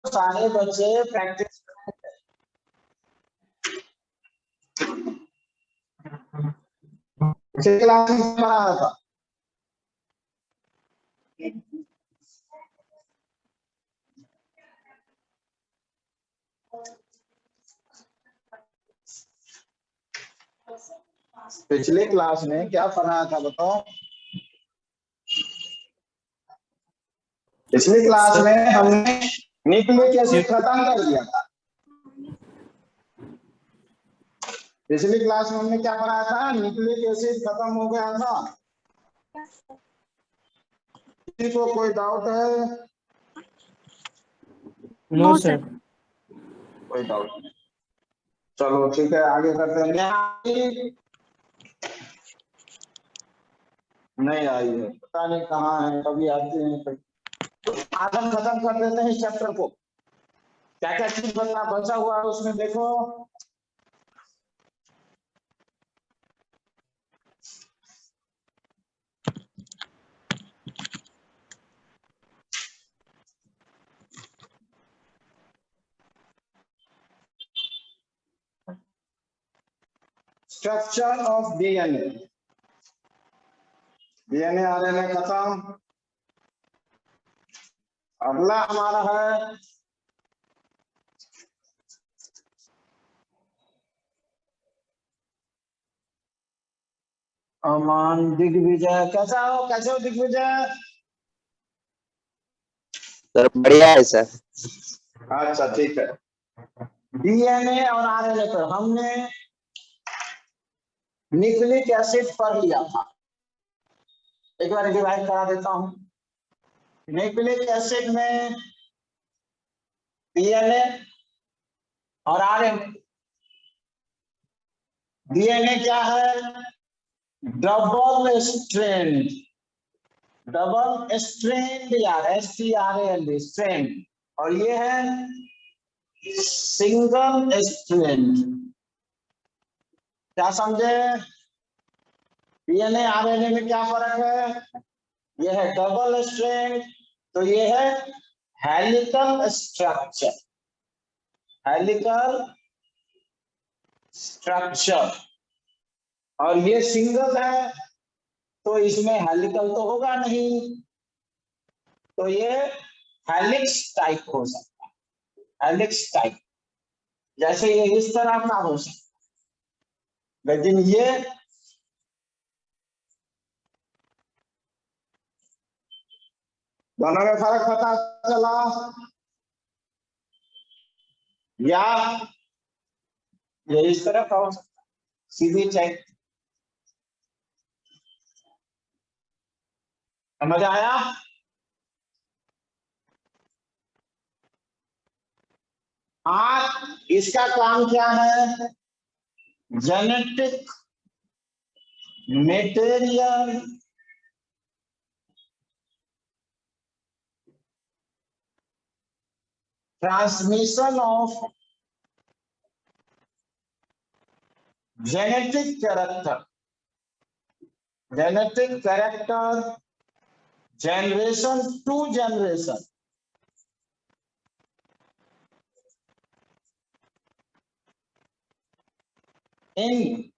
सारे बच्चे practice class में पढ़ा रहा था। पिछले क्लास में क्या पढ़ाया था बताओ? पिछली क्लास में हमने न्यूक्लिक एसिड खत्म कर दिया था। पिछली क्लास में हमने क्या पढ़ाया था? न्यूक्लिक एसिड खत्म हो गया था। किसी को कोई डाउट है? No sir. कोई डाउट नहीं। चलो ठीक है, आगे करते हैं। नहीं आई है, पता नहीं कहाँ है, कभी आती है कभी। आदम खत्म कर देते हैं इस चैप्टर को। क्या क्या चीज बचा हुआ है उसमें देखो। Structure of DNA. DNA RNA खत्म। अगला हमारा है अमान दिग्विजय। कैसा हो, कैसे हो दिग्विजय? सर बढ़िया है सर। अच्छा ठीक है। डीएनए और आरएनए पर हमने न्यूक्लिक एसिड पढ़ लिया था। एक बार डिवाइड करा देता हूं। न्यूक्लिक एसिड में डीएनए और आरएनए। डीएनए क्या है? Double strand. डबल स्ट्रैंड यार, STRAND स्ट्रैंड। और ये है सिंगल स्ट्रैंड। क्या समझे? डीएनए आरएनए में क्या फर्क है? ये है डबल स्ट्रैंड, तो ये है हेलिकल स्ट्रक्चर। Helical structure. और ये सिंगल है, तो इसमें हेलिकल तो होगा नहीं, तो ये हेलिक्स टाइप हो सकता है। हेलिक्स टाइप, जैसे ये इस तरह का हो सकता है, लेकिन ये दोनों में फर्क पता चला? या ये इस तरह का हो सकता है, सीधी टाइप। समझ आया? आज इसका काम क्या है? Genetic material transmission of genetic character. Genetic character generation to generation in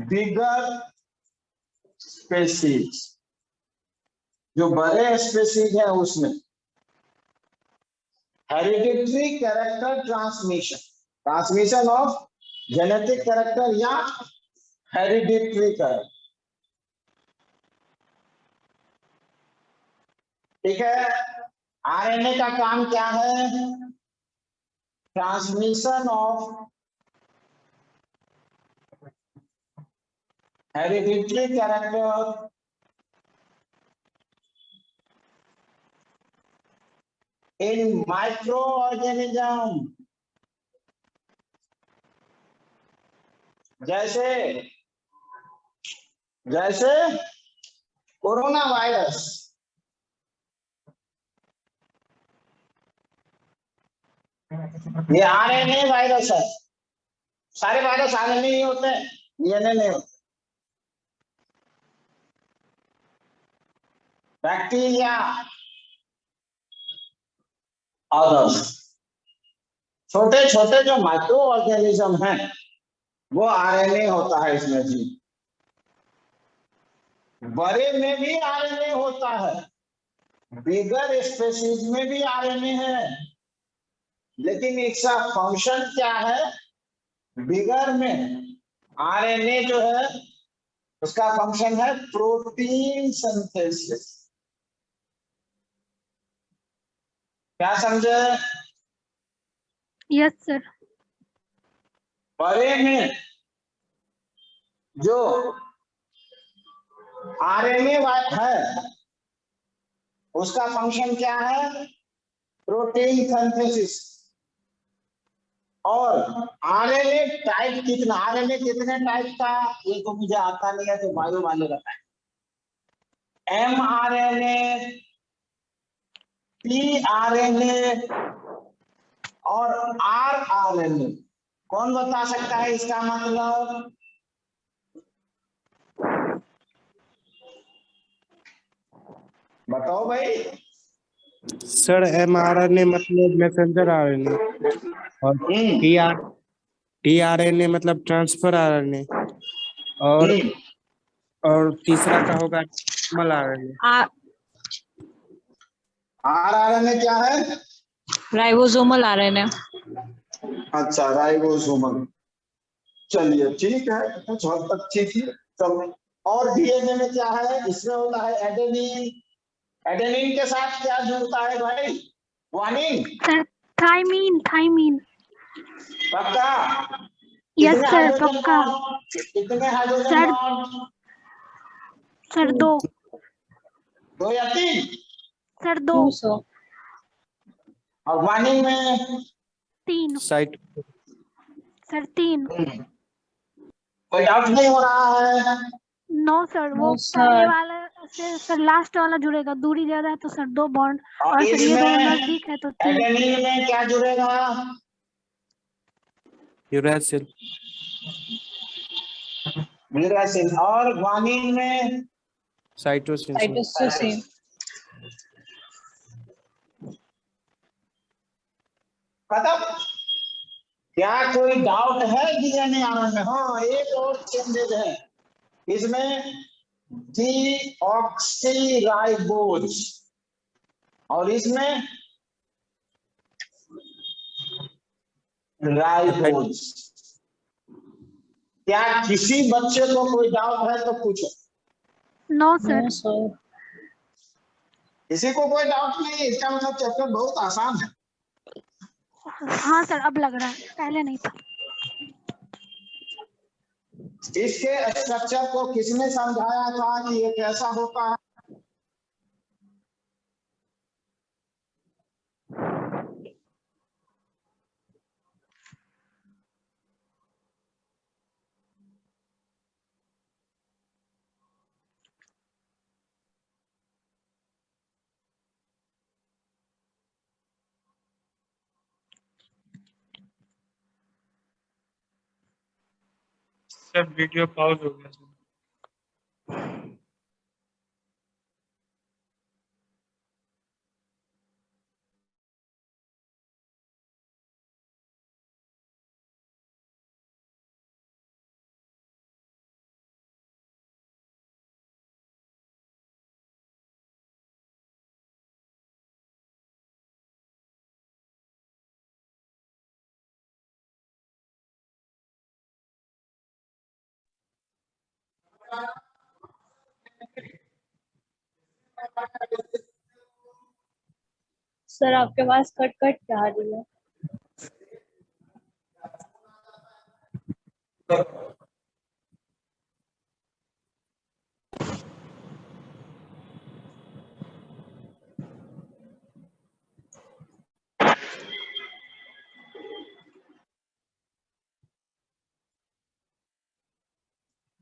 bigger species. जो बड़े स्पेसीज है उसमें hereditary character transmission. Transmission of genetic character या हेरिडिटरी कैरेक्टर। ठीक है। आरएनए का काम क्या है? Transmission of hereditary character in micro organism. जैसे जैसे कोरोना वायरस। ये आरएनए वायरस है। सारे वायरस आरएनए नहीं होते, डीएनए नहीं होते। Bacteria others. छोटे छोटे जो माइक्रो ऑर्गेनिज्म हैं वो आरएनए होता है इसमें भी। बड़े में भी आरएनए होता है, बिगर स्पेसीज में भी आरएनए है, लेकिन इसका फंक्शन क्या है? बिगर में आरएनए जो है उसका फंक्शन है प्रोटीन सिंथेसिस। क्या समझे? Yes sir. बड़े में जो आरएनए है उसका फंक्शन क्या है? Protein synthesis. और आरएनए टाइप कितना, आरएनए कितने टाइप का ये तो मुझे आता नहीं है, तो बायो वाले बताएं। एमआरएनए, टीआरएनए और आरआरएनए। कौन बता सकता है इसका मतलब? बताओ भाई। सर mRNA मतलब मैसेंजर आरएनए और टीआरएनए मतलब ट्रांसफर आरएनए और तीसरा का होगा नॉर्मल आरएनए। आरआरएनए क्या है? Ribosomal RNA. अच्छा, राइबोसोमल। चलिए ठीक है, कुछ हद तक ठीक है। चलो, और डीएनए में क्या है? इसमें होता है एडेनिन। एडेनिन के साथ क्या जुड़ता है भाई? ग्वानिन। Sir thymine. थाइमीन। पक्का? यस कितने सर हाइड्रोजन पक्का। बॉन्ड? कितने हाइड्रोजन सर बॉन्ड? सर 2। 2 या 3? सर 2। और ग्वानिन में 3। Site sir 3। कोई डाउट नहीं हो रहा है? नो सर, वो पहले वाला से सर लास्ट वाला जुड़ेगा, दूरी ज्यादा है तो सर 2 बॉन्ड, और सर ये दोनों इसमें नजदीक है तो 3। एडेनिन में क्या जुड़ेगा? यूरेसिल। यूरेसिल। और ग्वानिन में साइटोसिन। खत्म। क्या कोई डाउट है डीएनए आरएनए में? हाँ, एक और चेंजेज है इसमें, डीऑक्सीराइबोज, और इसमें राइबोज। क्या किसी बच्चे को कोई डाउट है तो पूछो। No sir. किसी को कोई डाउट नहीं? इसका मतलब चैप्टर बहुत आसान है। हाँ सर, अब लग रहा है, पहले नहीं था। इसके स्ट्रक्चर को किसने समझाया था कि ये कैसा होता है? सर वीडियो पॉज हो गया। सर आपके पास कट कट क्या आ रही है?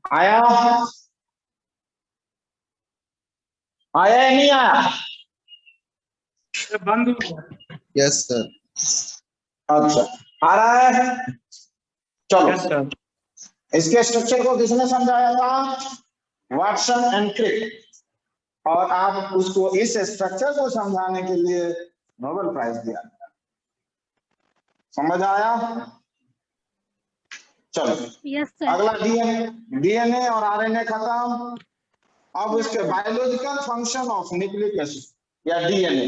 आया? आया या नहीं आया? बंद हो गया। Yes sir. अच्छा, आ रहा है? चलो, यस सर। इसके स्ट्रक्चर को किसने समझाया था? Watson and Crick. और आप उसको इस स्ट्रक्चर को समझाने के लिए नोबेल प्राइज दिया। समझ आया? चलो यस सर। अगला डीएनए, डीएनए और आरएनए खत्म। अब इसके biological function of nucleic acid या डीएनए,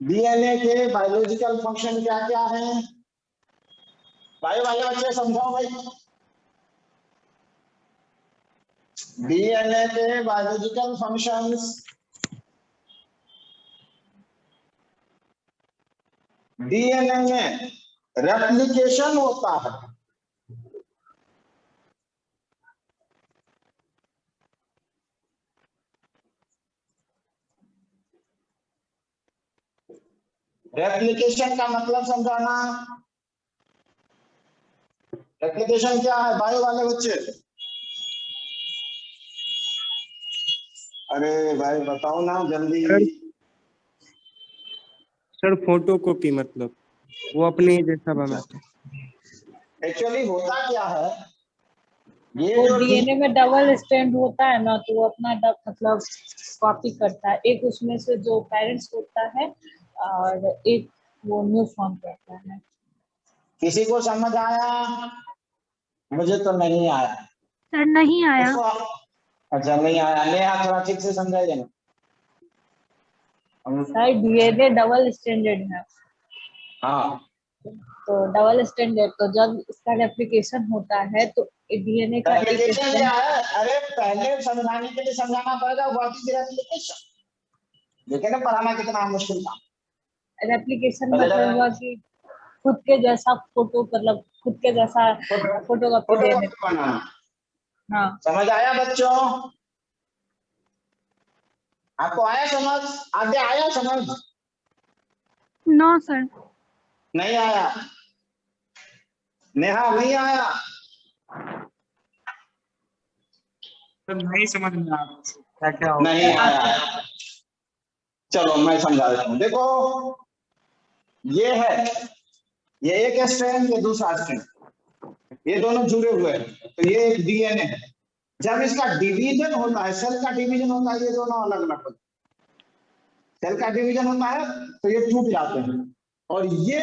डीएनए के बायोलॉजिकल फंक्शन क्या क्या है भाई? वाले बच्चे समझाओ भाई। डीएनए के बायोलॉजिकल फंक्शंस, डीएनए में रेप्लिकेशन होता है। रेप्लिकेशन का मतलब समझाना। रेप्लिकेशन क्या है बायो वाले बच्चे? अरे भाई बताओ ना जल्दी। सर फोटो कॉपी मतलब वो अपने ही जैसा बनाते हैं। एक्चुअली होता क्या है, ये वो जो डीएनए में डबल स्ट्रैंड होता है ना, तो वो अपना मतलब कॉपी करता है, एक उसमें से जो पेरेंट्स होता है और एक वो न्यू फॉर्म करता है। किसी को समझ आया? मुझे तो नहीं आया सर नहीं आया। इसको। अच्छा नहीं आया, नेहा थोड़ा ठीक से समझाइए ना। सर डीएनए डबल स्टैंडर्ड है, हाँ तो डबल स्टैंडर्ड, तो जब इसका रेप्लिकेशन होता है तो डीएनए का एक रेप्लिकेशन क्या स्ट्रैंड। है? अरे पहले समझाने के लिए समझाना पड़ेगा व्हाट इज रेप्लिकेशन। देखिए ना पढ़ाना कितना मुश्किल था। रेप्लिकेशन पहले मतलब हुआ कि खुद के जैसा फोटो, मतलब खुद के जैसा फोटो कॉपी देने। बनाना। हाँ समझ आया बच्चों? आपको आया समझ? आगे आया समझ? No sir. नहीं आया? नेहा नहीं आया? सर नहीं समझ में आ रहा क्या क्या हो नहीं आया? चलो मैं समझा देता हूँ। देखो ये है, ये एक स्ट्रैंड, ये दूसरा स्ट्रैंड, ये दोनों जुड़े हुए हैं, तो ये एक डीएनए है। जब इसका डिवीजन होता है, सेल का डिवीजन होता है, ये दोनों अलग अलग होते हैं। सेल का डिवीजन होता है तो ये टूट जाते हैं और ये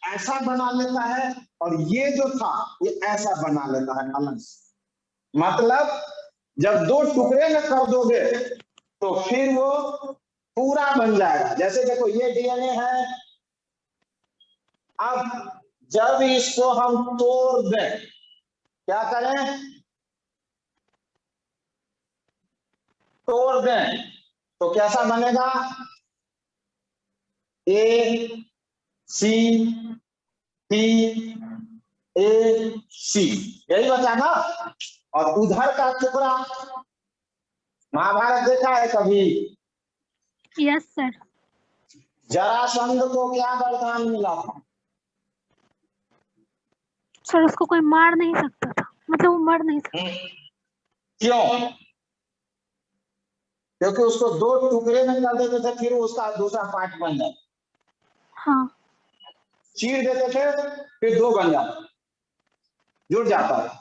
ऐसा बना लेता है और ये जो था ये ऐसा बना लेता है अलग से। मतलब जब दो टुकड़े में कर दोगे तो फिर वो पूरा बन जाएगा। जैसे देखो ये डीएनए है, अब जब इसको हम तोड़ दें, क्या करें? तोड़ दें तो कैसा बनेगा? ए सी टी ए सी, यही बचा ना। और उधर का टुकड़ा, महाभारत देखा है कभी? Yes sir. जरासंध को क्या वरदान मिला था? सर उसको कोई मार नहीं सकता था, मतलब वो मर नहीं सकता। क्यों? क्योंकि उसको दो टुकड़े में कर देते थे, फिर उसका दूसरा पार्ट बन जाता। हाँ। चीर देते थे फिर दो बन जाता, जुड़ जाता।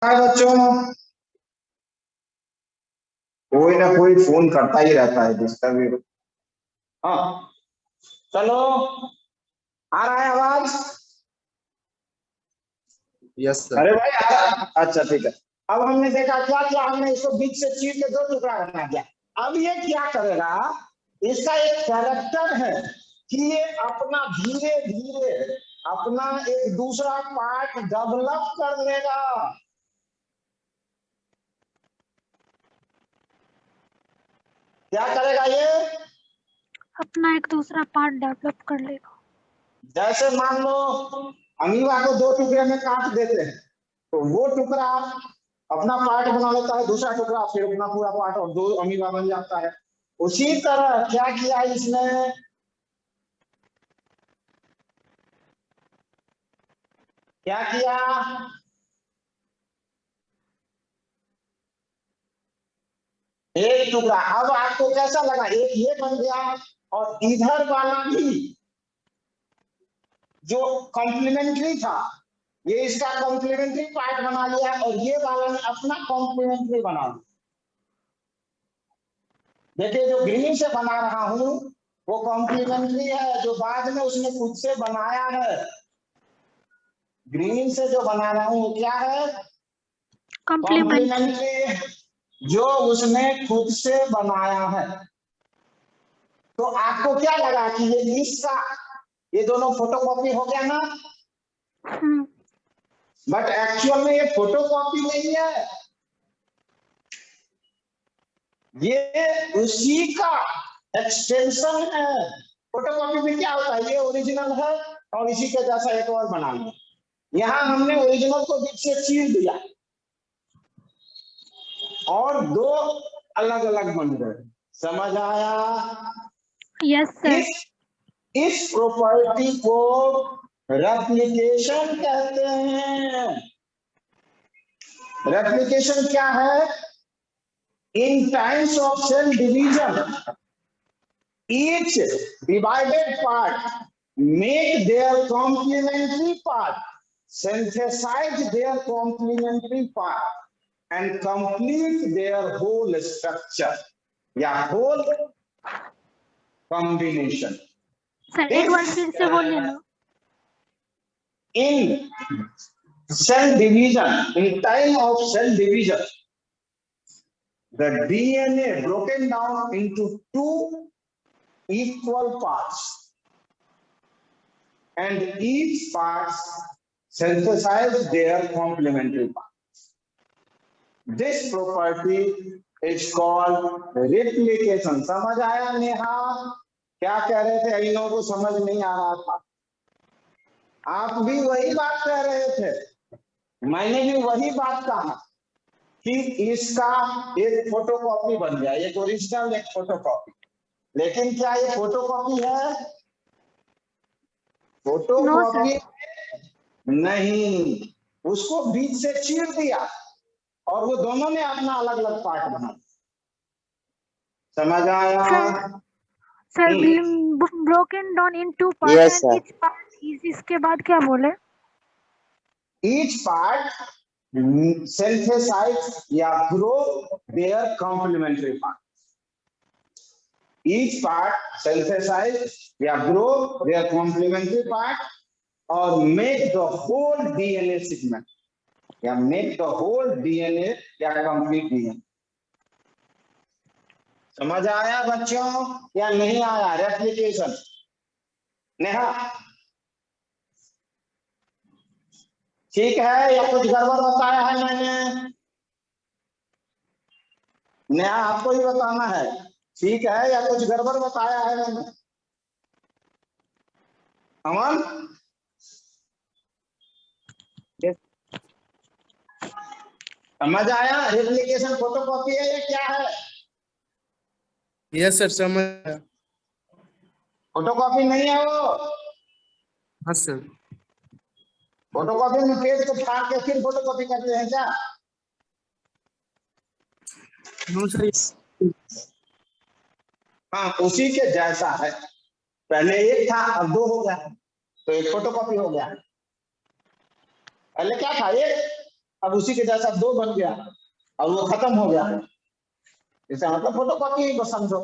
बच्चों, कोई ना कोई फोन करता ही रहता है, डिस्टर्ब। हाँ चलो, आ रहा है आवाज? Yes sir. अरे भाई आ रहा, अच्छा ठीक है। अब हमने देखा क्या क्या, हमने इसको बीच से चीर के 2 टुकड़ा बना दिया। अब ये क्या करेगा, इसका एक कैरेक्टर है कि ये अपना धीरे धीरे अपना एक दूसरा पार्ट डेवलप कर लेगा। क्या करेगा ये? अपना एक दूसरा पार्ट डेवलप कर लेगा। जैसे मान लो अमीबा को 2 टुकड़े में काट देते हैं, तो वो टुकड़ा अपना पार्ट बना लेता है, दूसरा टुकड़ा फिर अपना पूरा पार्ट, और 2 अमीबा बन जाता है। उसी तरह क्या किया इसने, क्या किया, एक टुकड़ा। अब आपको कैसा लगा, एक ये बन गया, और इधर वाला भी जो कॉम्प्लीमेंट्री था, ये इसका कॉम्प्लीमेंट्री पार्ट बना लिया, और ये वाला ने अपना कॉम्प्लीमेंट्री बना लिया। देखिए जो ग्रीन से बना रहा हूं वो कॉम्प्लीमेंट्री है, जो बाद में उसने खुद से बनाया है। ग्रीन से जो बना रहा हूं वो क्या है, कॉम्प्लीमेंट्री, जो उसने खुद से बनाया है। तो आपको क्या लगा कि ये इसका, ये दोनों फोटोकॉपी हो गया ना? बट एक्चुअल में ये फोटोकॉपी नहीं है, ये उसी का एक्सटेंशन है। फोटोकॉपी में क्या होता है, ये ओरिजिनल है और इसी के जैसा एक और बना लिया। यहाँ हमने ओरिजिनल को बीच से चीर दिया और 2 अलग अलग बन गए। समझ आया? Yes sir. इस प्रॉपर्टी को रेप्लिकेशन कहते हैं। रेप्लिकेशन क्या है? In times of cell division, each divided part make their complementary part, synthesize their complementary part, and complete their whole structure या whole combination. सर एक बार फिर से बोलिए ना। In cell division, in time of cell division, the DNA broken down into 2 equal parts, and each part synthesize their complementary parts. This property is called replication. समझ आया नेहा? क्या कह रहे थे? इन लोगों को समझ नहीं आ रहा था। आप भी वही बात कह रहे थे, मैंने भी वही बात कहा कि इसका एक फोटोकॉपी बन गया, एक ओरिजिनल एक फोटोकॉपी। लेकिन क्या ये फोटोकॉपी है? फोटोकॉपी नहीं, उसको बीच से चीर दिया और वो दोनों ने अपना अलग अलग पार्ट बना। समझ आया? Sir broken down in 2 part Yes, and sir. Each part, इसके बाद क्या बोले? Each part synthesize या grow their complementary part. Each part synthesize या grow their complementary part और make the whole DNA segment या make the whole DNA या complete DNA. समझ आया बच्चों या नहीं आया? रेप्लिकेशन। नेहा ठीक है या कुछ गड़बड़ बताया है मैंने? नेहा आपको ही बताना है, ठीक है या कुछ गड़बड़ बताया है मैंने? अमन समझ आया? रेप्लिकेशन फोटोकॉपी है या क्या है? यस सर, समझ। फोटोकॉपी नहीं है वो। हाँ सर। फोटोकॉपी में पेज को फाड़ के फिर फोटोकॉपी करते हैं क्या? No sir. हाँ उसी के जैसा है। पहले एक था अब 2 हो गया, तो एक फोटोकॉपी हो गया। पहले क्या था? एक अब उसी के जैसा 2 बन गया और वो खत्म हो गया, इसका मतलब फोटोकॉपी को समझो।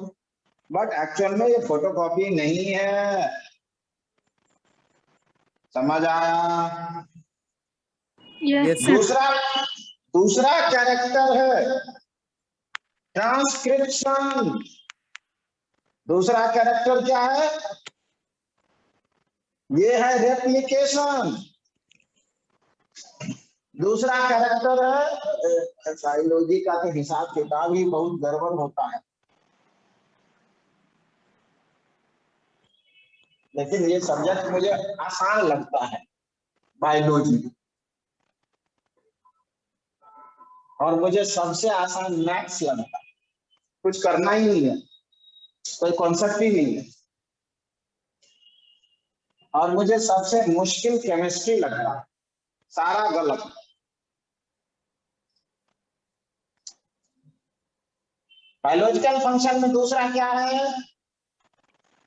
बट एक्चुअल में ये फोटोकॉपी नहीं है, समझ आया? Yes sir. दूसरा कैरेक्टर है ट्रांसक्रिप्शन। दूसरा कैरेक्टर क्या है? ये है रेप्लिकेशन। दूसरा कैरेक्टर है, बायोलॉजी का तो हिसाब किताब ही बहुत गड़बड़ होता है, लेकिन ये सब्जेक्ट मुझे आसान लगता है बायोलॉजी, और मुझे सबसे आसान मैथ्स लगता है। कुछ करना ही नहीं है, कोई कॉन्सेप्ट ही नहीं है। और मुझे सबसे मुश्किल केमिस्ट्री लग रहा है, सारा गलत। बायोलॉजिकल फंक्शन में दूसरा क्या है?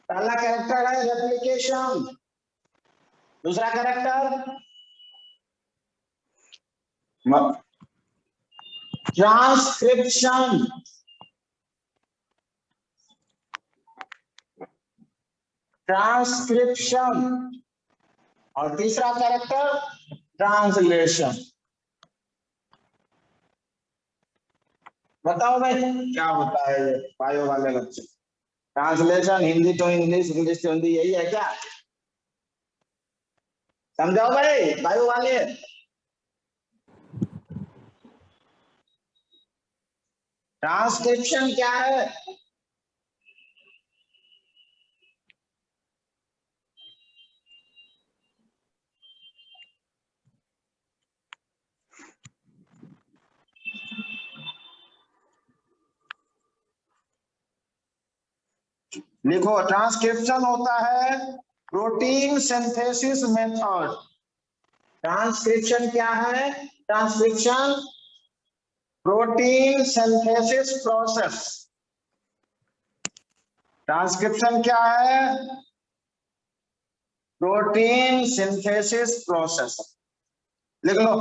पहला कैरेक्टर है रेप्लिकेशन, दूसरा कैरेक्टर ट्रांसक्रिप्शन, और तीसरा कैरेक्टर ट्रांसलेशन। बताओ भाई क्या होता है ये बायो वाले बच्चे? Translation Hindi to English, English to Hindi, यही है क्या? समझाओ भाई बायो वाले। ट्रांसक्रिप्शन क्या है? लिखो, ट्रांसक्रिप्शन होता है प्रोटीन सिंथेसिस मेथड। ट्रांसक्रिप्शन क्या है? Transcription protein synthesis process. Transcription क्या है? Protein synthesis process. लिख लो।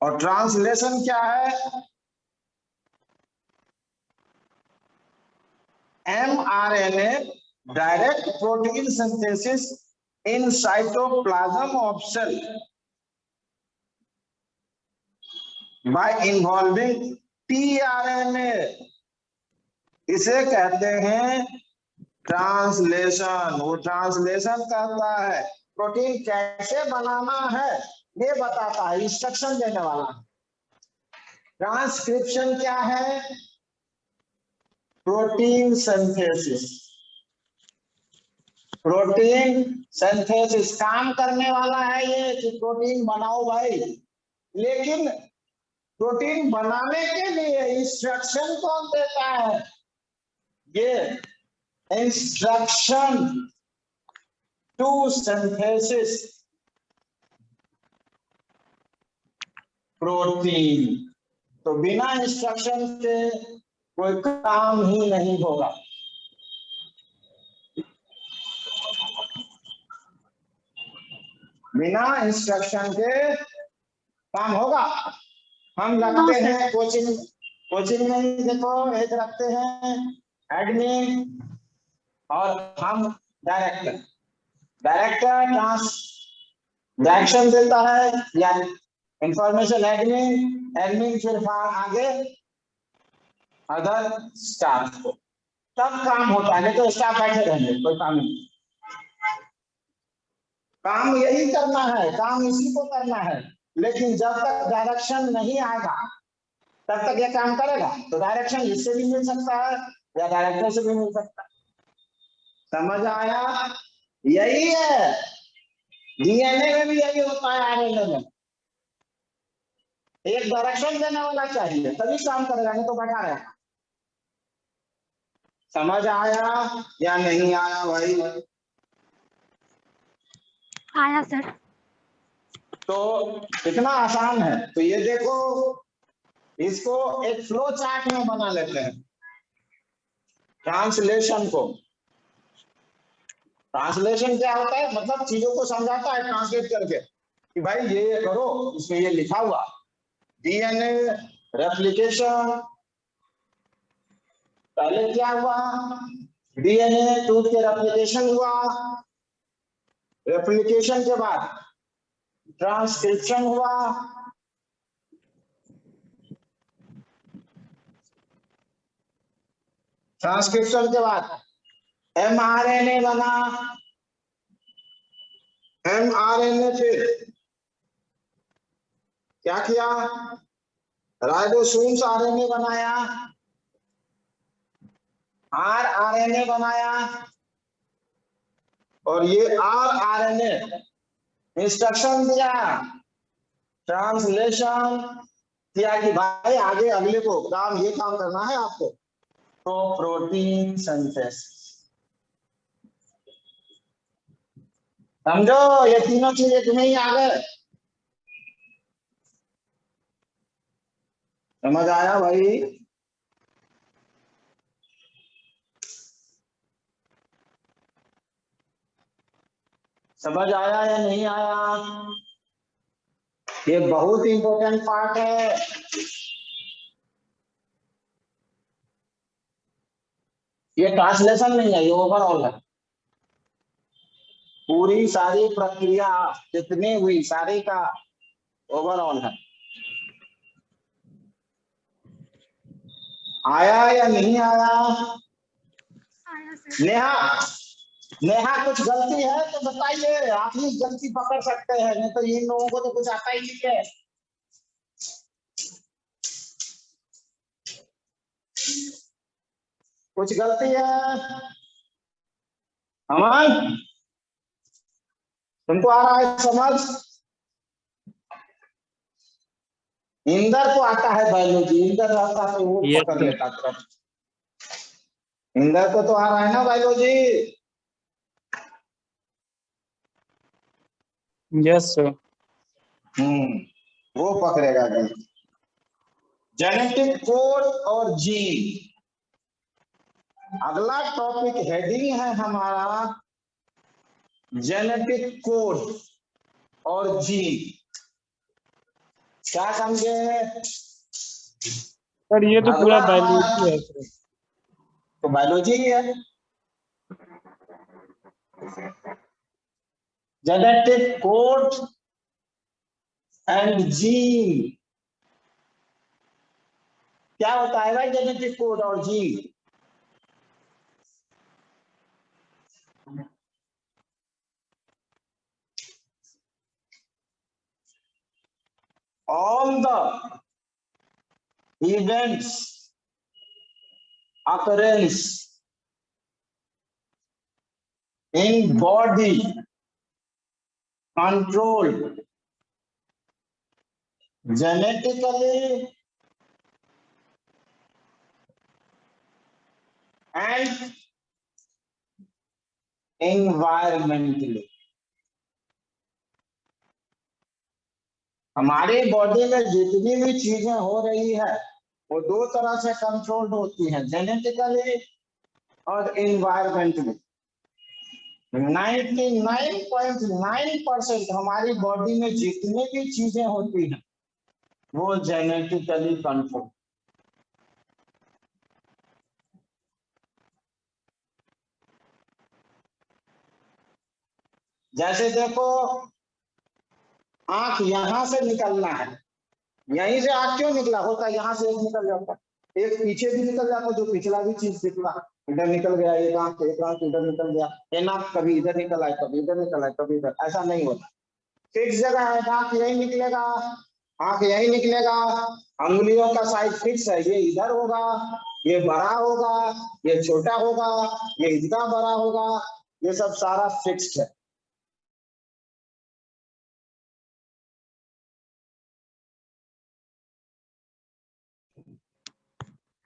और ट्रांसलेशन क्या है? mRNA direct protein synthesis in cytoplasm of cell by involving tRNA। इसे कहते हैं ट्रांसलेशन। वो ट्रांसलेशन कहता है प्रोटीन कैसे बनाना है, ये बताता है, इंस्ट्रक्शन देने वाला है। ट्रांसक्रिप्शन क्या है? Protein synthesis. प्रोटीन सिंथेसिस काम करने वाला है ये कि प्रोटीन बनाओ भाई, लेकिन प्रोटीन बनाने के लिए इंस्ट्रक्शन कौन देता है? ये इंस्ट्रक्शन टू सिंथेसिस प्रोटीन। तो बिना इंस्ट्रक्शन के कोई काम ही नहीं होगा। बिना इंस्ट्रक्शन के काम होगा? हम रखते हैं कोचिंग में ही देखो, एक रखते हैं एडमिन और हम डायरेक्टर डायरेक्शन देता है या इंफॉर्मेशन एडमिन फिर आगे अदर स्टाफ को, तब काम होता है। नहीं तो स्टाफ बैठे रहेंगे, कोई काम नहीं। काम यही करना है, काम इसी को करना है, लेकिन जब तक डायरेक्शन नहीं आएगा तब तक ये काम करेगा। तो डायरेक्शन इससे भी मिल सकता है या डायरेक्टर से भी मिल सकता है। समझ आया? यही है डीएनए में भी यही होता है, आरएनए में एक डायरेक्शन देने वाला चाहिए तभी काम करेगा, नहीं तो बैठा रहेगा। समझ आया या नहीं आया भाई? आया सर। तो इतना आसान है। तो ये देखो, इसको एक फ्लो चार्ट में बना लेते हैं ट्रांसलेशन को। ट्रांसलेशन क्या होता है, मतलब चीजों को समझाता है ट्रांसलेट करके कि भाई ये करो, इसमें ये लिखा हुआ। डीएनए रेप्लिकेशन, पहले क्या हुआ, डीएनए टूट के रेप्लिकेशन हुआ, रेप्लिकेशन के बाद ट्रांसक्रिप्शन हुआ, ट्रांसक्रिप्शन के बाद एमआरएनए बना, एमआरएनए फिर क्या किया, राइबोसोम्स आरएनए बनाया, आरआरएनए बनाया, और ये आरआरएनए इंस्ट्रक्शन दिया, ट्रांसलेशन किया कि भाई आगे अगले को काम, ये काम करना है आपको, तो प्रोटीन सिंथेसिस। समझो, ये तीनों चीजें तुम्हें ही आ गए। समझ आया भाई? समझ आया या नहीं आया? ये बहुत इंपॉर्टेंट पार्ट है। ये ट्रांसलेशन नहीं है, ये ओवरऑल है। पूरी सारी प्रक्रिया जितनी हुई सारी का ओवरऑल है। आया या नहीं आया? नेहा, नेहा कुछ गलती है तो बताइए, आप ही गलती पकड़ सकते हैं, नहीं तो इन लोगों को तो कुछ आता ही नहीं है। कुछ गलती है? अमन, तुमको आ रहा है समझ? इंदर को आता है बायोलॉजी, इंदर रहता तो वो Yes, पकड़ sir. लेता तुरंत। इंदर को तो आ रहा है ना बायोलॉजी? Yes, sir. वो पकड़ेगा गलती। जेनेटिक कोड और जीन, अगला टॉपिक हेडिंग है हमारा जेनेटिक कोड और जीन। क्या समझे? सर ये तो पूरा अगला बायोलॉजी हमारा है सर। तो बायोलॉजी ही है। जेनेटिक कोड एंड जीन, क्या होता है भाई जेनेटिक कोड और gene? all the events occurrence in body controlled genetically and environmentally। हमारी बॉडी में जितनी भी चीजें हो रही है वो दो तरह से कंट्रोल्ड होती हैं, जेनेटिकली और इन्वायरमेंटली। 99.9% हमारी बॉडी में जितनी भी चीजें होती हैं वो जेनेटिकली कंट्रोल। जैसे देखो, आंख यहां से निकलना है, यहीं से आंख क्यों निकला होता है, यहाँ से एक निकल जाता है, एक पीछे भी निकल जाता है, जो पिछला भी चीज निकला, इधर निकल गया एक आंख इधर निकल गया, ये नाक कभी इधर निकल आए, कभी इधर निकल आए, कभी इधर, ऐसा नहीं होता। फिक्स जगह है, आंख यही निकलेगा, आंख यही निकलेगा, अंगुलियों का साइज फिक्स है, ये इधर होगा, ये बड़ा होगा, ये छोटा होगा, ये इतना बड़ा होगा, ये सब सारा फिक्स्ड है।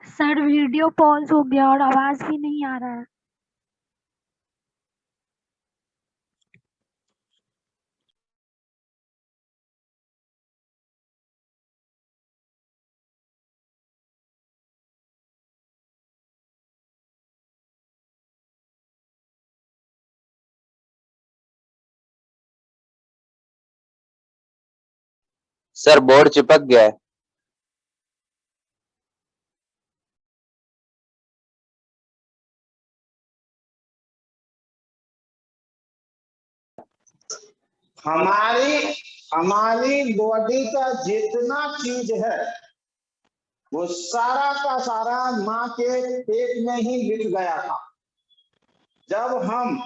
सर वीडियो पॉज हो गया और आवाज भी नहीं आ रहा है। सर बोर्ड चिपक गया है। हमारी हमारी बॉडी का जितना चीज है वो सारा का सारा माँ के पेट में ही लिख गया था। जब हम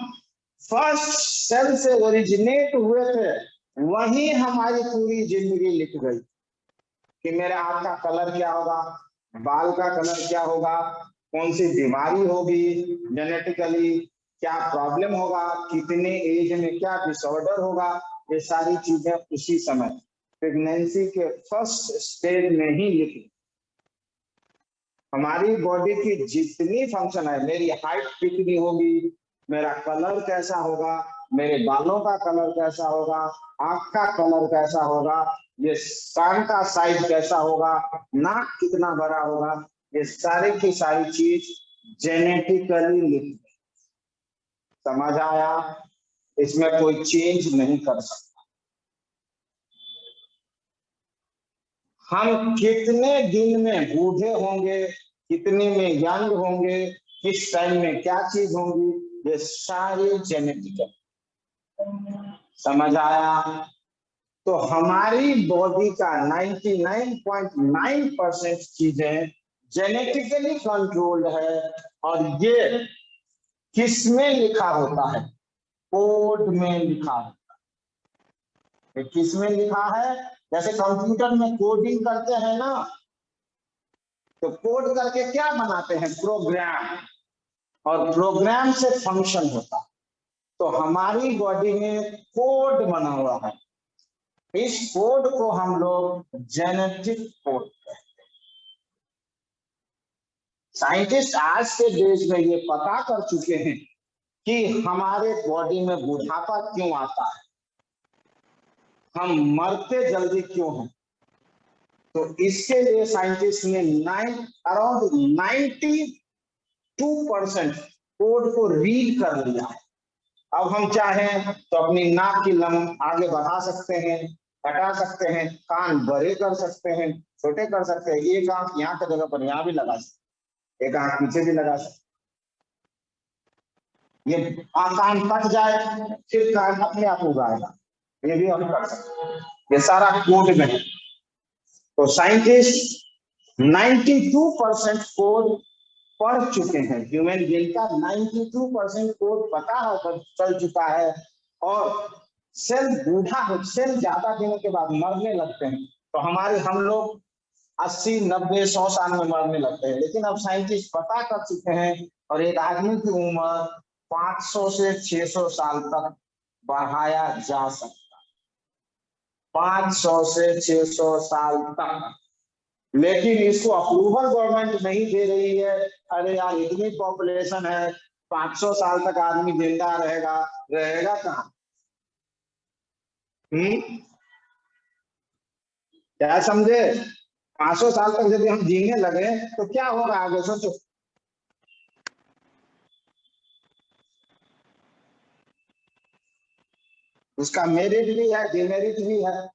फर्स्ट सेल से ओरिजिनेट हुए थे वहीं हमारी पूरी जिंदगी लिख गई कि मेरे हाथ का कलर क्या होगा, बाल का कलर क्या होगा, कौन सी बीमारी होगी जेनेटिकली, क्या प्रॉब्लम होगा, कितने एज में क्या डिसऑर्डर होगा, ये सारी चीजें उसी समय प्रेगनेंसी के फर्स्ट स्टेज में ही लिखी। हमारी बॉडी की जितनी फंक्शन है, मेरी हाइट कितनी होगी, मेरा कलर कैसा होगा, मेरे बालों का कलर कैसा होगा, आंख का कलर कैसा होगा, ये कान का साइज कैसा होगा, नाक कितना बड़ा होगा, ये सारी की सारी चीज जेनेटिकली लिखी। समझ आया? इसमें कोई चेंज नहीं कर सकता। हम कितने दिन में बूढ़े होंगे, कितने में यंग होंगे, किस टाइम में क्या चीज होंगी, ये सारी जेनेटिकल। समझ आया? तो हमारी बॉडी का 99.9% चीजें जेनेटिकली कंट्रोल्ड है। और ये किस में लिखा होता है? कोड में लिखा होता है। ये किस में लिखा है? जैसे कंप्यूटर में कोडिंग करते हैं ना, तो कोड करके क्या बनाते हैं? प्रोग्राम। और प्रोग्राम से फंक्शन होता है। तो हमारी बॉडी में कोड बना हुआ है। इस कोड को हम लोग जेनेटिक कोड कहते हैं। साइंटिस्ट आज के डेज में ये पता कर चुके हैं कि हमारे बॉडी में बुढ़ापा क्यों आता है, हम मरते जल्दी क्यों हैं। तो इसके लिए साइंटिस्ट ने अराउंड 92% कोड को रीड कर लिया है। अब हम चाहें तो अपनी नाक की लंब आगे बढ़ा सकते हैं, हटा सकते हैं, कान बड़े कर सकते हैं, छोटे कर सकते हैं, एक आंख यहाँ की जगह पर यहाँ भी लगा सकते, एक आंख पीछे भी लगा सकते। ये कान कट जाए फिर कान अपने आप उगाएगा, ये भी हम कर सकते हैं। ये सारा कोड में है। तो साइंटिस्ट 92% कोड पढ़ चुके हैं। ह्यूमन बीइंग का 92% कोड पता है, चल चुका है। और सेल बूढ़ा हो, सेल ज्यादा दिनों के बाद मरने लगते हैं। तो हम लोग 80, 90, 100 साल में मरने लगते हैं। लेकिन अब साइंटिस्ट पता कर चुके हैं और एक आदमी की उम्र 500 से 600 साल तक बढ़ाया जा सकता है। 500 से 600 साल तक। लेकिन इसको अप्रूवल गवर्नमेंट नहीं दे रही है। अरे यार, इतनी पॉपुलेशन है, 500 साल तक आदमी जिंदा रहेगा कहाँ? क्या समझे? 500 साल तक यदि हम जीने लगे तो क्या होगा आगे, सोचो। उसका मेरिट भी है, डिमेरिट भी है।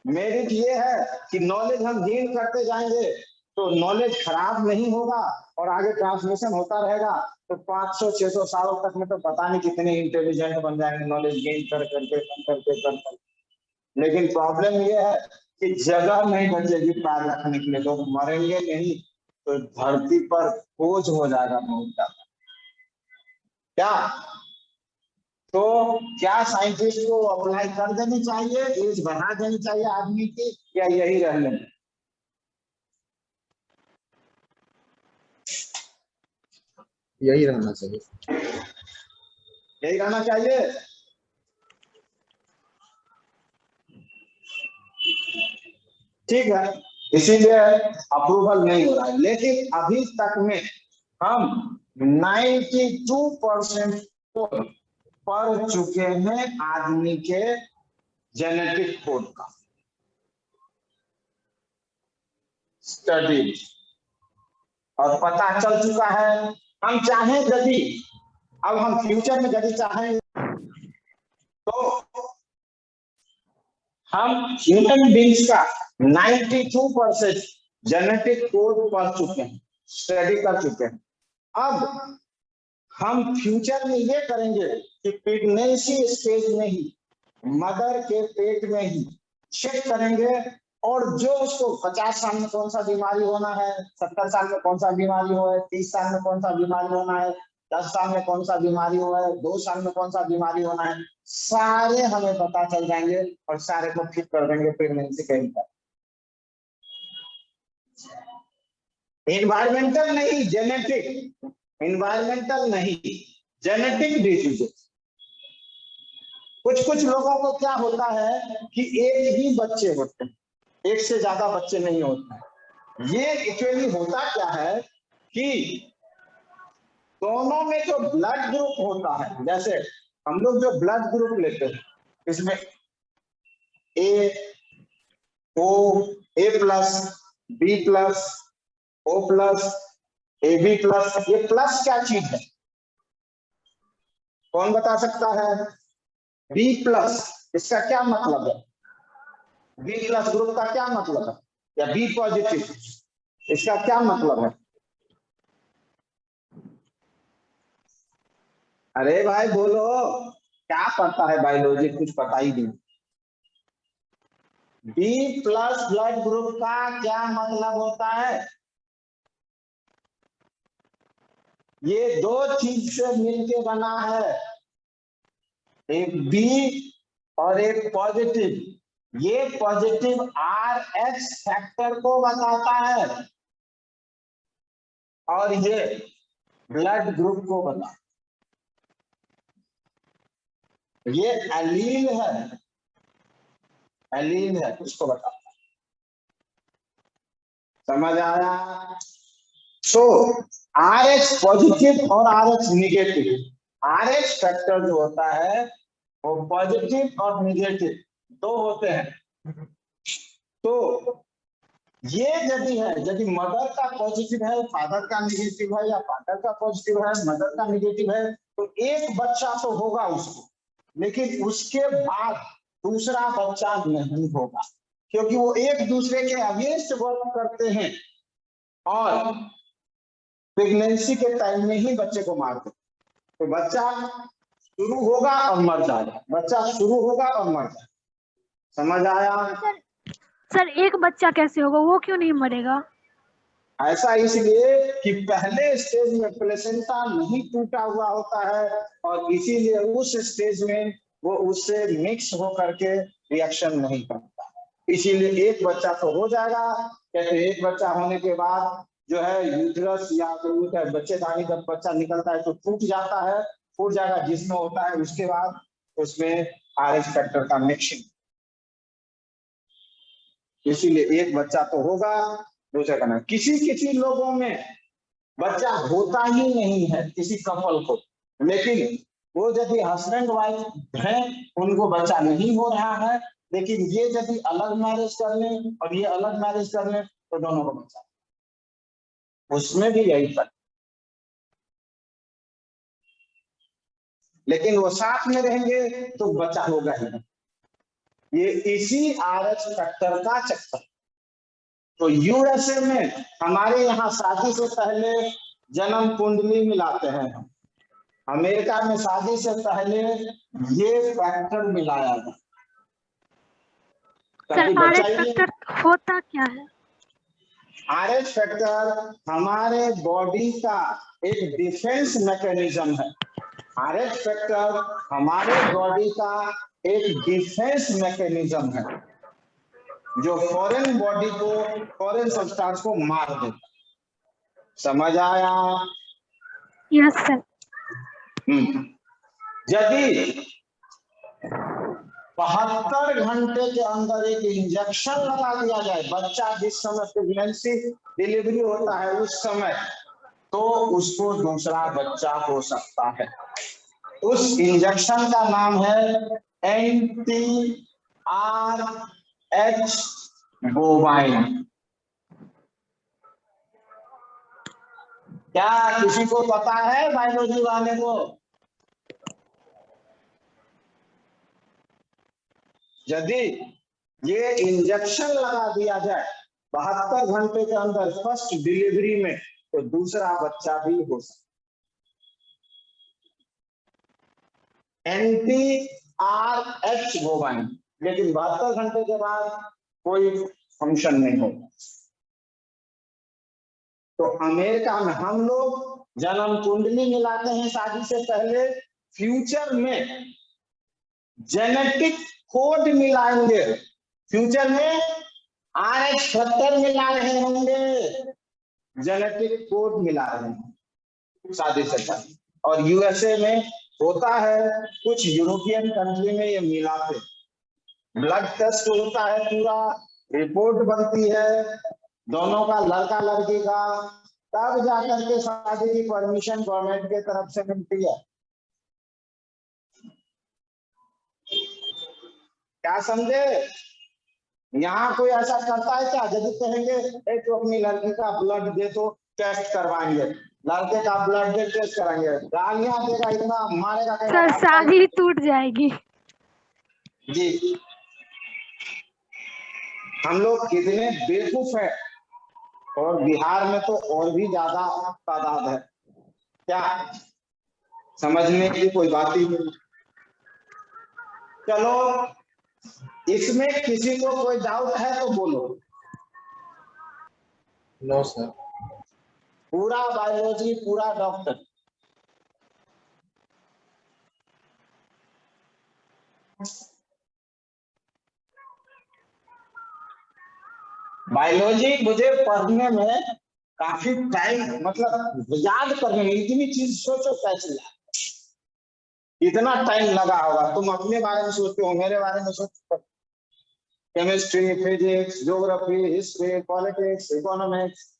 मेरिट ये है कि नॉलेज हम गेन करते जाएंगे तो नॉलेज खराब नहीं होगा और आगे ट्रांसमिशन होता रहेगा। तो 500-600 साल तक में तो पता नहीं कितने इंटेलिजेंट बन जाएंगे, नॉलेज गेन करके। लेकिन प्रॉब्लम ये है कि जगह नहीं बचेगी पैर रखने के लिए, लोग मरेंगे नहीं तो धरती पर बोझ हो जाएगा बहुत ज्यादा। क्या तो क्या साइंटिस्ट को अप्लाई कर देनी चाहिए, एज बढ़ा देनी चाहिए आदमी की, या यही रहने? यही रहना चाहिए। यही रहना चाहिए। ठीक है, इसीलिए अप्रूवल नहीं हो रहा है। लेकिन अभी तक में हम 92% पढ़ चुके हैं आदमी के जेनेटिक कोड का स्टडी, और पता चल चुका है। हम चाहें यदि, अब हम फ्यूचर में यदि चाहें तो हम ह्यूमन बींग्स का 92% जेनेटिक कोड पढ़ चुके हैं, स्टडी कर चुके हैं। अब हम फ्यूचर में ये करेंगे कि प्रेगनेंसी स्टेज में ही, मदर के पेट में ही चेक करेंगे, और जो उसको 50 साल में कौन सा बीमारी होना है, 70 साल में कौन सा बीमारी हो है, 30 साल में कौन सा बीमारी होना है, 10 साल में कौन सा बीमारी हो है, 2 साल में कौन सा बीमारी होना है, सारे हमें पता चल जाएंगे और सारे को फिट कर देंगे प्रेगनेंसी के अंदर। इन्वायरमेंटल नहीं, जेनेटिक। इन्वायरमेंटल नहीं, जेनेटिक डिजीजेस। कुछ लोगों को क्या होता है कि एक ही बच्चे होते हैं, एक से ज्यादा बच्चे नहीं होते। ये एक्चुअली होता क्या है कि दोनों में जो ब्लड ग्रुप होता है, जैसे हम लोग जो ब्लड ग्रुप लेते हैं, इसमें A plus, B plus, O plus, AB plus, ये प्लस क्या चीज है, कौन बता सकता है? बी प्लस, इसका क्या मतलब है? बी प्लस ग्रुप का क्या मतलब है? या बी पॉजिटिव, इसका क्या मतलब है? अरे भाई बोलो, क्या पता है बायोलॉजी, कुछ पता ही नहीं। बी प्लस ब्लड ग्रुप का क्या मतलब होता है? ये दो चीज से मिलके बना है, एक बी और एक पॉजिटिव। ये पॉजिटिव RH फैक्टर को बताता है और ये ब्लड ग्रुप को बताता है। ये एलील है, एलील है, उसको बताता है। समझ आया? सो RH पॉजिटिव और RH निगेटिव, RH फैक्टर जो होता है वो पॉजिटिव और निगेटिव दो होते हैं। तो ये यदि है, यदि मदर का पॉजिटिव है, फादर का निगेटिव है, या फादर का पॉजिटिव है, मदर का निगेटिव है, तो एक बच्चा तो होगा उसको, लेकिन उसके बाद दूसरा बच्चा नहीं होगा, क्योंकि वो एक दूसरे के अगेंस्ट वर्क करते हैं और प्रेगनेंसी के टाइम में ही बच्चे को मार देते। तो बच्चा शुरू होगा और मर जाएगा, बच्चा शुरू होगा और मर जाएगा। समझ आया? सर एक बच्चा कैसे होगा, वो क्यों नहीं मरेगा? ऐसा इसलिए कि पहले स्टेज में प्लेसेंटा नहीं टूटा हुआ होता है और इसीलिए उस स्टेज में वो उससे मिक्स हो करके रिएक्शन नहीं करता, इसीलिए एक बच्चा तो हो जाएगा। कहते एक बच्चा होने के बाद जो है यूट्रस या बच्चेदानी, जब बच्चा निकलता है तो टूट जाता है, फूट जाएगा, जिसमें होता है उसके बाद उसमें RH फैक्टर का मिक्सिंग, इसीलिए एक बच्चा तो होगा, दूसरा का नहीं। किसी लोगों में बच्चा होता ही नहीं है, किसी कपल को, लेकिन वो यदि हस्बैंड वाइफ है उनको बच्चा नहीं हो रहा है, लेकिन ये यदि अलग मैरिज कर लें और ये अलग मैरिज कर लें तो दोनों को बच्चा, उसमें भी यही फर्क, लेकिन वो साथ में रहेंगे तो बच्चा होगा ही नहीं। ये इसी RH फैक्टर का चक्कर। तो USA में हमारे यहाँ शादी से पहले जन्म कुंडली मिलाते हैं हम, अमेरिका में शादी से पहले ये फैक्टर मिलाया जाता सर RH फैक्टर होता क्या है? RH फैक्टर हमारे बॉडी का एक डिफेंस मैकेनिज्म है। RH फैक्टर हमारे बॉडी का एक डिफेंस मैकेनिज्म है जो फॉरेन बॉडी को, फॉरेन सब्सटेंस को मार देता। समझ आया? Yes sir. यदि 72 घंटे के अंदर एक इंजेक्शन लगा दिया जाए, बच्चा जिस समय प्रेगनेंसी डिलीवरी होता है उस समय, तो उसको दूसरा बच्चा हो सकता है। उस इंजेक्शन का नाम है anti-RH बोवाइन। क्या किसी को पता है बायोलॉजी वाले को? यदि ये इंजेक्शन लगा दिया जाए 72 घंटे के अंदर फर्स्ट डिलीवरी में, तो दूसरा बच्चा भी हो सकता। NTRH बोवाइन, लेकिन 72 घंटे के बाद कोई फंक्शन नहीं होगा। तो अमेरिका में हम लोग जन्म कुंडली मिलाते हैं शादी से पहले, फ्यूचर में जेनेटिक कोड मिलाएंगे, फ्यूचर में RH70 मिला रहे होंगे, जेनेटिक कोड मिला रहे हैं शादी से पहले। और USA में होता है, कुछ यूरोपियन कंट्री में ये मिलाते, ब्लड टेस्ट होता है, पूरा रिपोर्ट बनती है दोनों का, लड़का लड़की का, तब जाकर के शादी की परमिशन गवर्नमेंट के तरफ से मिलती है। क्या समझे? यहाँ कोई ऐसा करता है क्या? यदि कहेंगे तो अपनी लड़की का ब्लड दे तो टेस्ट करवाएंगे, लड़के का ब्लड दे टेस्ट कराएंगे, गालियां देगा, इतना मारेगा, सर शादी टूट जाएगी। जी, हम लोग कितने बेवकूफ है, और बिहार में तो और भी ज्यादा तादाद है। क्या समझने की कोई बात ही नहीं। चलो, इसमें किसी को कोई डाउट है तो बोलो। No sir. पूरा बायोलॉजी, पूरा डॉक्टर। बायोलॉजी मुझे पढ़ने में काफी टाइम, मतलब याद करने में, इतनी चीज सोचो कैसे याद, इतना टाइम लगा होगा। तुम अपने बारे में सोचते हो, मेरे बारे में सोचते हो, chemistry, physics, geography, history, politics, economics,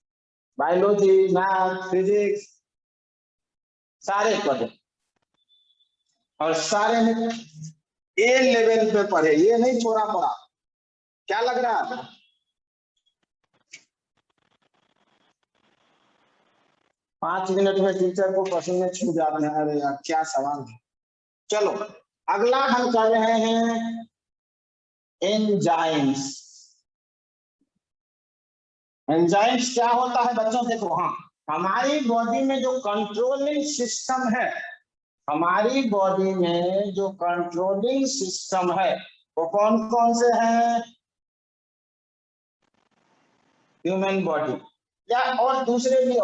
biology, math, physics, सारे पढ़े, और सारे में ए लेवल पे पढ़े, ये नहीं थोड़ा पढ़ा। क्या लग रहा है? पांच मिनट में टीचर को पसीने छू जाते हैं। अरे यार क्या सवाल है। चलो अगला हम कर रहे हैं एंजाइम्स। एंजाइम्स क्या होता है बच्चों? देखो, हाँ, हमारी बॉडी में जो कंट्रोलिंग सिस्टम है, हमारी बॉडी में जो कंट्रोलिंग सिस्टम है वो कौन कौन से हैं? ह्यूमन बॉडी या और दूसरे भी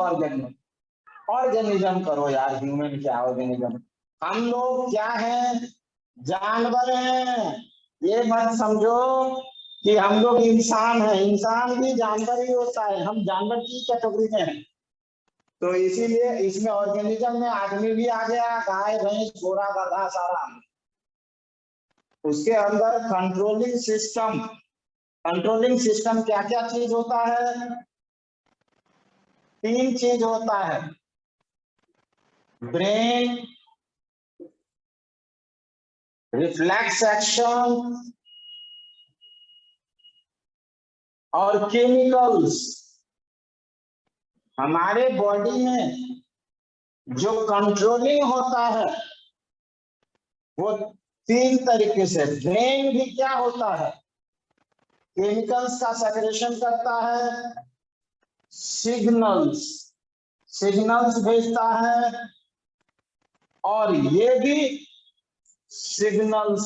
ऑर्गेनिज्म करो यार, ह्यूमन क्या ऑर्गेनिज्म। हम लोग क्या हैं? जानवर हैं। ये मत समझो कि हम लोग इंसान हैं, इंसान भी जानवर ही होता है, हम जानवर की कैटेगरी में हैं। तो इसीलिए इसमें ऑर्गेनिज्म में आदमी भी आ गया, गाय, भैंस, घोड़ा, गधा, सारा। उसके अंदर कंट्रोलिंग सिस्टम, कंट्रोलिंग सिस्टम क्या क्या चीज होता है? 3 चीज होता है, ब्रेन, रिफ्लेक्स एक्शन और केमिकल्स। हमारे बॉडी में जो कंट्रोलिंग होता है वो 3 तरीके से। ब्रेन भी क्या होता है? केमिकल्स का सेक्रेशन करता है, सिग्नल्स भेजता है, और ये भी सिग्नल्स।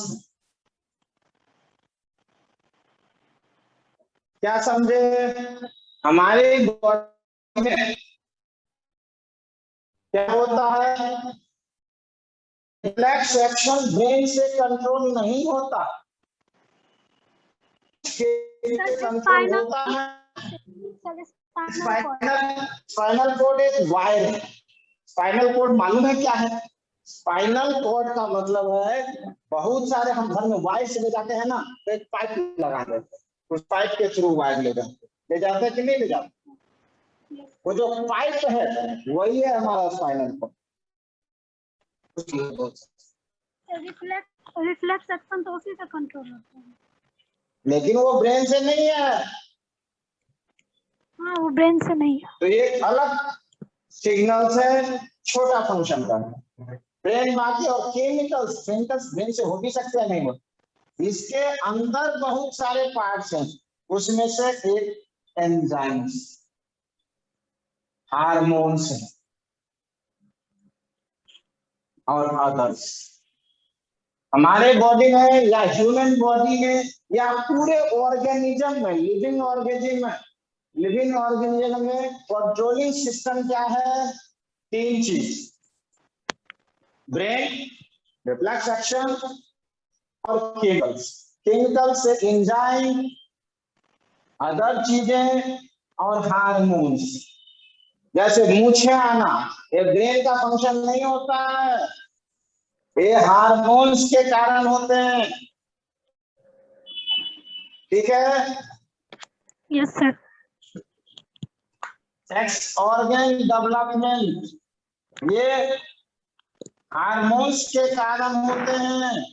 क्या समझे? हमारे बॉडी में क्या होता है? रिफ्लेक्स एक्शन ब्रेन से कंट्रोल नहीं होता, कंट्रोल होता है। स्पाइनल कॉर्ड एक वायर है। स्पाइनल कॉर्ड मालूम है क्या है? स्पाइनल कॉर्ड का मतलब है, बहुत सारे हम घर में वायर से ले जाते हैं ना, तो एक पाइप लगा देते हैं, उस पाइप के थ्रू वायर ले जाते हैं कि नहीं ले जाते? वो जो पाइप है वही है हमारा स्पाइनल कॉर्ड। रिफ्लेक्स एक्शन तो उसी से कंट्रोल होता है, लेकिन वो ब्रेन से नहीं है। हाँ, वो ब्रेन से नहीं है। तो ये अलग सिग्नल से छोटा फंक्शन का ब्रेन बाकी, और केमिकल्स ब्रेन से हो भी सकते हैं, नहीं हो, इसके अंदर बहुत सारे पार्ट्स हैं, उसमें से एक एंजाइम्स, हार्मोन्स हैं और अदर्स। हमारे बॉडी में या ह्यूमन बॉडी में या पूरे ऑर्गेनिज्म में, लिविंग ऑर्गेनिज्म में कंट्रोलिंग सिस्टम क्या है? 3 चीज, ब्रेन, रिफ्लेक्स एक्शन और केमिकल्स से एंजाइम, अदर चीजें और हार्मोन्स। जैसे मूछें आना, ये ब्रेन का फंक्शन नहीं होता है, ये हार्मोन्स के कारण होते हैं। ठीक है? Yes sir. Sex organ development, ये हार्मोन्स के कारण होते हैं।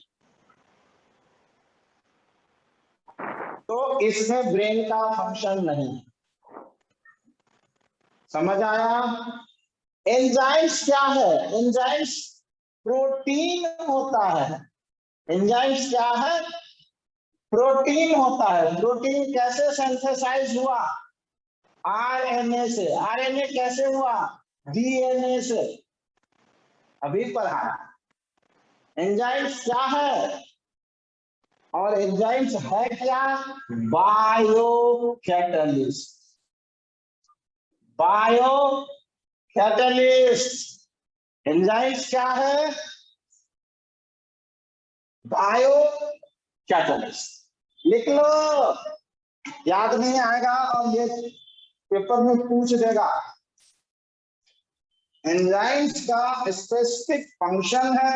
तो इसमें ब्रेन का फंक्शन नहीं। समझ आया? एंजाइम्स क्या है? एंजाइम्स प्रोटीन होता है। एंजाइम्स क्या है? प्रोटीन होता है। प्रोटीन कैसे सिंथेसाइज हुआ? आरएनए से। आरएनए कैसे हुआ? डीएनए से। अभी पढ़ा। एंजाइम्स क्या है? और एंजाइम्स है क्या? Bio catalyst. Bio catalyst. Enzymes क्या है? Bio catalyst. लिख लो, याद नहीं आएगा और ये पेपर में पूछ देगा। एंजाइम्स का स्पेसिफिक फंक्शन है,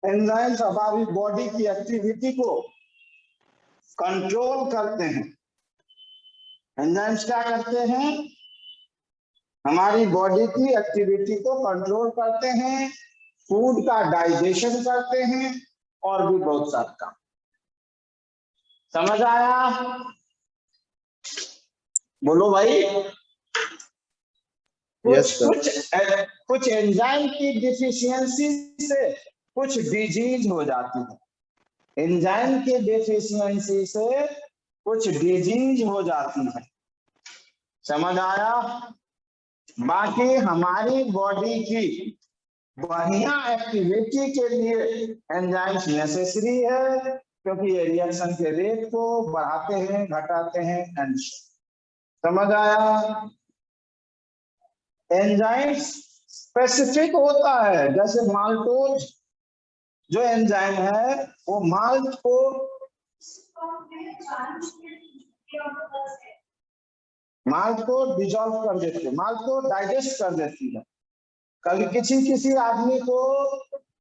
एंजाइम्स हमारी बॉडी की एक्टिविटी को कंट्रोल करते हैं। एंजाइम्स क्या करते हैं? हमारी बॉडी की एक्टिविटी को कंट्रोल करते हैं, फूड का डाइजेशन करते हैं और भी बहुत सारे काम। समझ आया? बोलो भाई। Yes, sir. कुछ एंजाइम की डिफिशियंसी से कुछ डिजीज हो जाती है। एंजाइम की डिफिशियंसी से कुछ डिजीज हो जाती है। समझ आया? बाकी हमारी बॉडी की बढ़िया एक्टिविटी के लिए एंजाइम्स नेसेसरी है, क्योंकि ये रिएक्शन के रेट को बढ़ाते हैं, घटाते हैं एंड। समझ आया? एंजाइम्स स्पेसिफिक होता है, जैसे माल्टोज जो एंजाइम है वो माल्ट को डिसॉल्व कर देती है, माल्ट को डाइजेस्ट कर देती है। कभी किसी आदमी को,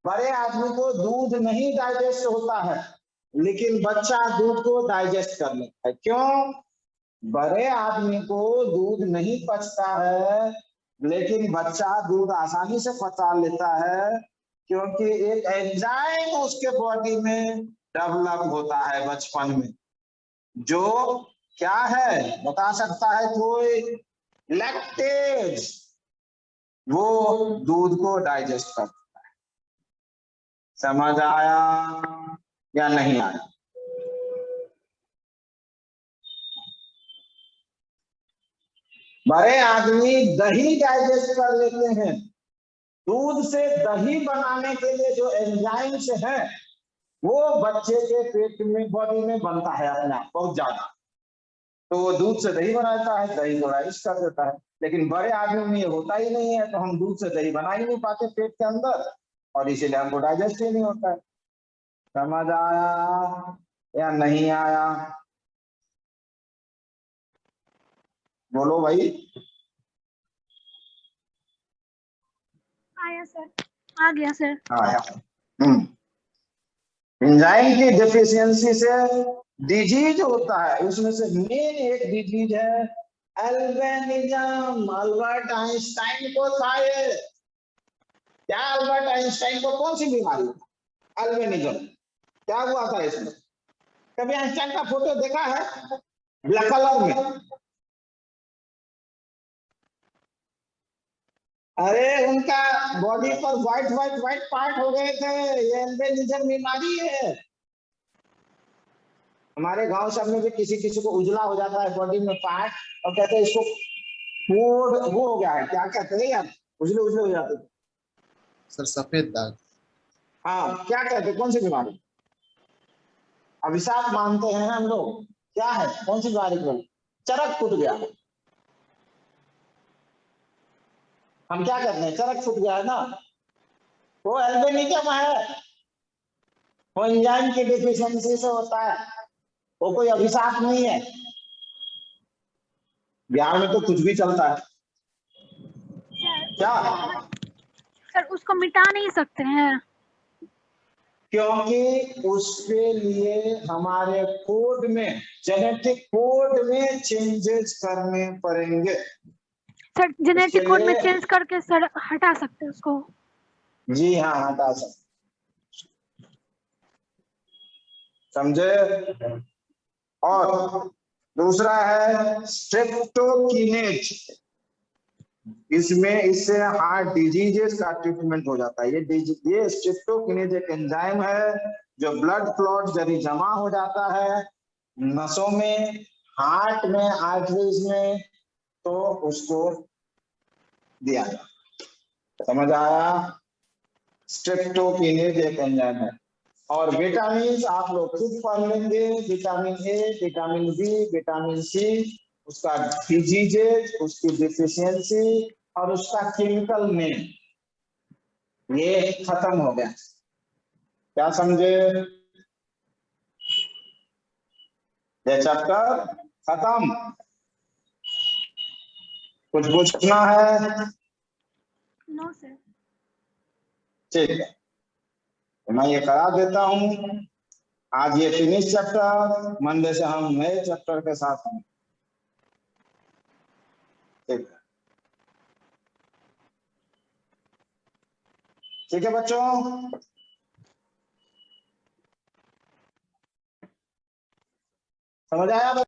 बड़े आदमी को दूध नहीं डाइजेस्ट होता है, लेकिन बच्चा दूध को डाइजेस्ट कर लेता है। क्यों? बड़े आदमी को दूध नहीं पचता है, लेकिन बच्चा दूध आसानी से पचा लेता है, क्योंकि एक एंजाइम उसके बॉडी में डेवलप होता है बचपन में, जो क्या है बता सकता है कोई? लैक्टेज। वो दूध को डाइजेस्ट करता है। समझ आया या नहीं आया? बड़े आदमी दही डाइजेस्ट कर लेते हैं। दूध से दही बनाने के लिए जो एंजाइम्स है वो बच्चे के पेट में, बॉडी में बनता है अपना बहुत ज्यादा, तो वो दूध से दही बनाता है, दही को डाइजेस्ट कर देता है। लेकिन बड़े आदमी में ये होता ही नहीं है, तो हम दूध से दही बना ही नहीं पाते पेट के अंदर, और इसीलिए हमको डाइजेस्ट ही नहीं होता है। समझ आया या नहीं आया? बोलो भाई। आया सर, आ गया सर। आया। एंजाइम की डेफिशिएंसी से डिजीज होता है, उसमें से मेन एक डिजीज है अल्बिनिज्म। अल्बर्ट आइंस्टाइन को था ये। क्या अल्बर्ट आइंस्टाइन को कौन सी बीमारी? अल्बिनिज्म। क्या हुआ था इसमें? कभी आइंस्टाइन का फोटो देखा है ब्लैक कलर में? अरे उनका बॉडी पर व्हाइट पार्ट हो गए थे। ये अल्बिनिज्म बीमारी है। हमारे गांव सब में भी किसी किसी को उजला हो जाता है बॉडी में पार्ट, और कहते हैं इसको कोड वो हो गया है, क्या कहते हैं यार, उजले उजले हो जाते हैं। सर सफेद दाग। हाँ, क्या कहते हैं, कौन सी बीमारी? अभिशाप मानते हैं हम लोग। क्या है, कौन सी बीमारी को? चरक फूट गया। हम क्या कहते हैं, चरक फूट गया है ना, वो एल्बिनिज्म है, वो एंजाइम की डिफिशियंसी से होता है, वो कोई अभिशाप नहीं है। बिहार में तो कुछ भी चलता है। क्या? सर उसको मिटा नहीं सकते हैं? क्योंकि उसके लिए हमारे कोड में, जेनेटिक कोड में चेंजेस करने पड़ेंगे। सर जेनेटिक कोड में लिए- चेंज करके सर हटा सकते हैं उसको? जी हाँ, हटा सकते, समझे। और दूसरा है स्ट्रेप्टोकिनेज, इसमें इससे हार्ट डिजीजेस का ट्रीटमेंट हो जाता है। ये स्ट्रेप्टोकिनेज एक एंजाइम है जो ब्लड क्लॉट यदि जमा हो जाता है नसों में, हार्ट में, आर्टरीज में, तो उसको दिया जाता। समझ आया? स्ट्रेप्टोकिनेज एक एंजाइम है। और विटामिन आप लोग खुद पढ़ लेंगे, vitamin A, vitamin B, vitamin C, उसका डिजीजेज, उसकी डिफिशियंसी और उसका केमिकल नेम, ये खत्म हो गया। क्या समझे? ये चैप्टर खत्म। कुछ पूछना है? No sir. ठीक है, तो मैं ये करा देता हूँ। आज ये फिनिश चैप्टर, मंडे से हम नए चैप्टर के साथ हैं। ठीक है, ठीक है बच्चों, समझ आया?